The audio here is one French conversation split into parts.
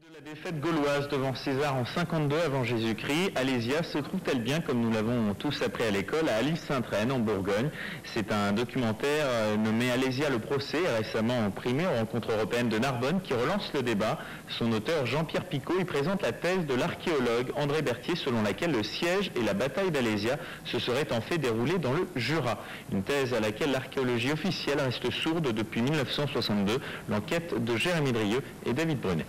De la défaite gauloise devant César en 52 avant Jésus-Christ, Alésia se trouve-t-elle bien, comme nous l'avons tous appris à l'école, à Alise-Sainte-Reine en Bourgogne? C'est un documentaire nommé Alésia le procès, récemment primé aux rencontres européennes de Narbonne, qui relance le débat. Son auteur Jean-Pierre Picot y présente la thèse de l'archéologue André Berthier, selon laquelle le siège et la bataille d'Alésia se seraient en fait déroulés dans le Jura. Une thèse à laquelle l'archéologie officielle reste sourde depuis 1962. L'enquête de Jérémy Drieux et David Brunet.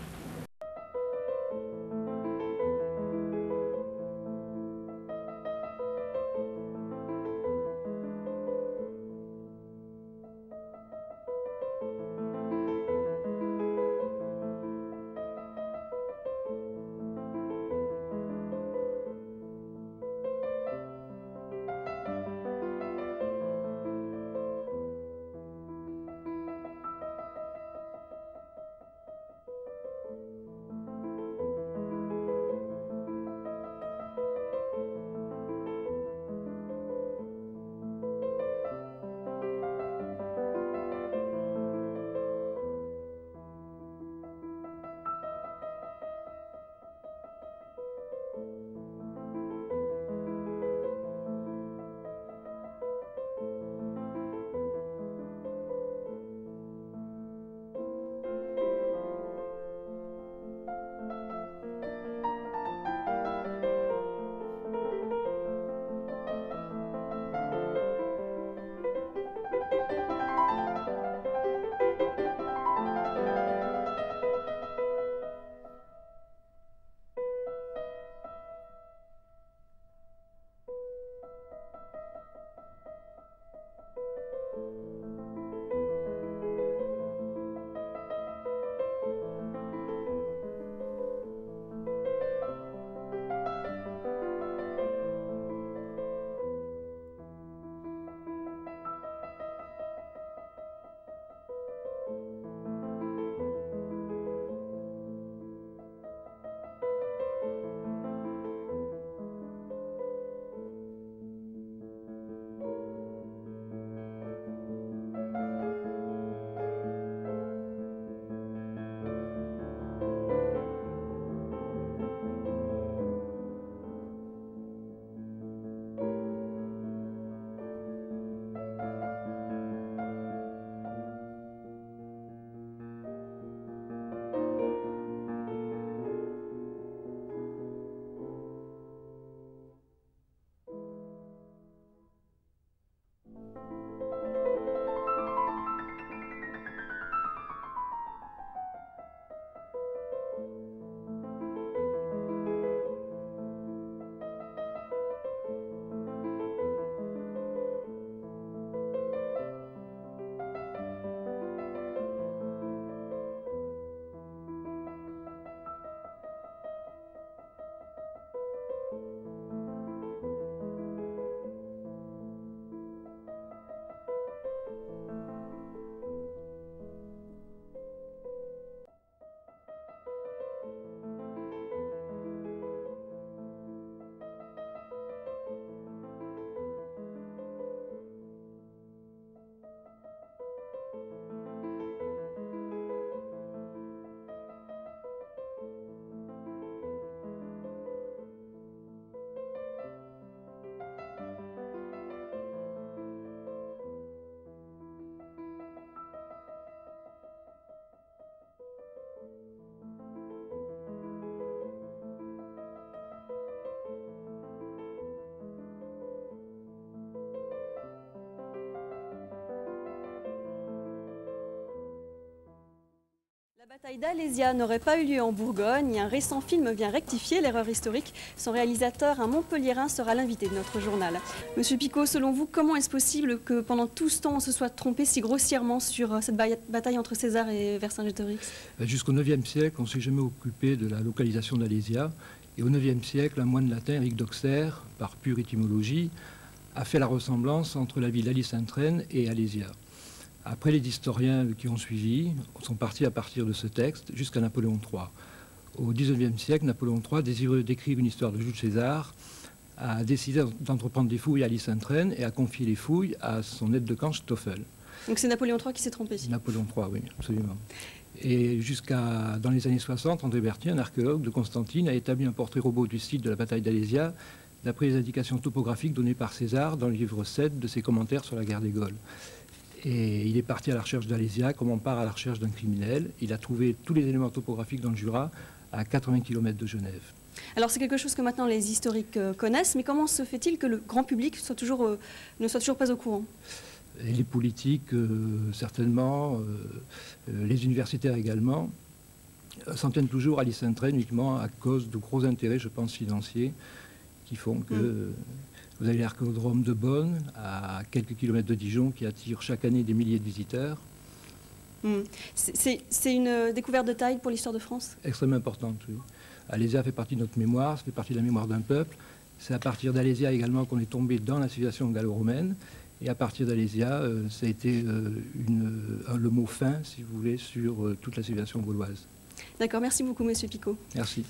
La bataille d'Alésia n'aurait pas eu lieu en Bourgogne et un récent film vient rectifier l'erreur historique. Son réalisateur, un Montpelliérain, sera l'invité de notre journal. Monsieur Picot, selon vous, comment est-ce possible que pendant tout ce temps on se soit trompé si grossièrement sur cette bataille entre César et Vercingétorix? Jusqu'au IXe siècle, on ne s'est jamais occupé de la localisation d'Alésia. Et au IXe siècle, un moine latin, Éric d'Auxerre, par pure étymologie, a fait la ressemblance entre la ville d'Alise-Sainte-Reine et Alésia. Après, les historiens qui ont suivi sont partis à partir de ce texte jusqu'à Napoléon III. Au XIXe siècle, Napoléon III, désireux d'écrire une histoire de Jules César, a décidé d'entreprendre des fouilles à Alise-Sainte-Reine et a confié les fouilles à son aide de camp Stoffel. Donc c'est Napoléon III qui s'est trompé. Napoléon III, oui, absolument. Et dans les années 60, André Berthier, un archéologue de Constantine, a établi un portrait robot du site de la bataille d'Alésia, d'après les indications topographiques données par César dans le livre 7 de ses commentaires sur la guerre des Gaules. Et il est parti à la recherche d'Alésia comme on part à la recherche d'un criminel. Il a trouvé tous les éléments topographiques dans le Jura, à 80 km de Genève. Alors c'est quelque chose que maintenant les historiques connaissent, mais comment se fait-il que le grand public ne soit toujours pas au courant? Et les politiques, certainement, les universitaires également, s'en tiennent toujours à l'Yssentren uniquement à cause de gros intérêts, je pense, financiers, qui font que vous avez l'archéodrome de Bonn, à quelques kilomètres de Dijon, qui attire chaque année des milliers de visiteurs. C'est une découverte de taille pour l'histoire de France? Extrêmement importante, oui. Alésia fait partie de notre mémoire, ça fait partie de la mémoire d'un peuple. C'est à partir d'Alésia également qu'on est tombé dans la civilisation gallo-romaine. Et à partir d'Alésia, ça a été le mot fin, si vous voulez, sur toute la civilisation gauloise. D'accord, merci beaucoup, Monsieur Picot. Merci.